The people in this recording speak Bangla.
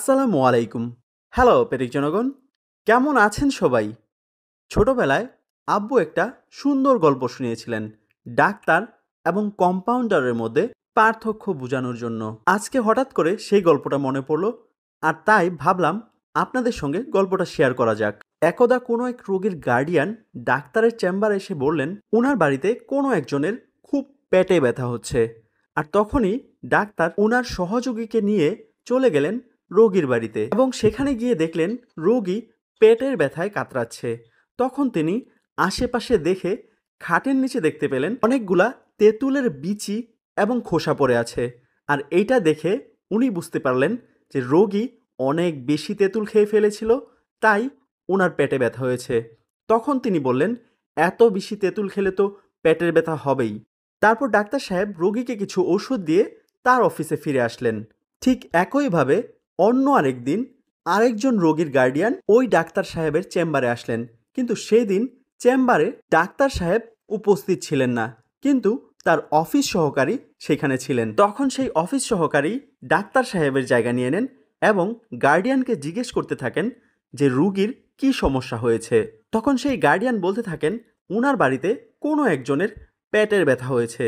আসসালামু আলাইকুম। হ্যালো পেরিক জনগণ, কেমন আছেন সবাই? ছোটবেলায় আব্বু একটা সুন্দর গল্প শুনিয়েছিলেন ডাক্তার এবং কম্পাউন্ডারের মধ্যে পার্থক্য বোঝানোর জন্য। আজকে হঠাৎ করে সেই গল্পটা মনে পড়লো, আর তাই ভাবলাম আপনাদের সঙ্গে গল্পটা শেয়ার করা যাক। একদা কোনো এক রোগীর গার্ডিয়ান ডাক্তারের চেম্বারে এসে বললেন ওনার বাড়িতে কোনো একজনের খুব পেটে ব্যথা হচ্ছে। আর তখনই ডাক্তার ওনার সহযোগীকে নিয়ে চলে গেলেন রোগীর বাড়িতে এবং সেখানে গিয়ে দেখলেন রোগী পেটের ব্যথায় কাতরাচ্ছে। তখন তিনি আশেপাশে দেখে খাটের নিচে দেখতে পেলেন অনেকগুলা তেঁতুলের বিচি এবং খোসা পড়ে আছে। আর এইটা দেখে উনি বুঝতে পারলেন যে রোগী অনেক বেশি তেঁতুল খেয়ে ফেলেছিল, তাই ওনার পেটে ব্যথা হয়েছে। তখন তিনি বললেন, এত বেশি তেঁতুল খেলে তো পেটের ব্যথা হবেই। তারপর ডাক্তার সাহেব রোগীকে কিছু ওষুধ দিয়ে তার অফিসে ফিরে আসলেন। ঠিক একইভাবে অন্য আরেকদিন আরেকজন রোগীর গার্ডিয়ান ওই ডাক্তার সাহেবের চেম্বারে আসলেন, কিন্তু সেই দিন চেম্বারে ডাক্তার সাহেব উপস্থিত ছিলেন না, কিন্তু তার অফিস সহকারী সেখানে ছিলেন। তখন সেই অফিস সহকারী ডাক্তার সাহেবের জায়গা নিয়ে নেন এবং গার্ডিয়ানকে জিজ্ঞেস করতে থাকেন যে রুগীর কি সমস্যা হয়েছে। তখন সেই গার্ডিয়ান বলতে থাকেন ওনার বাড়িতে কোনো একজনের পেটের ব্যথা হয়েছে।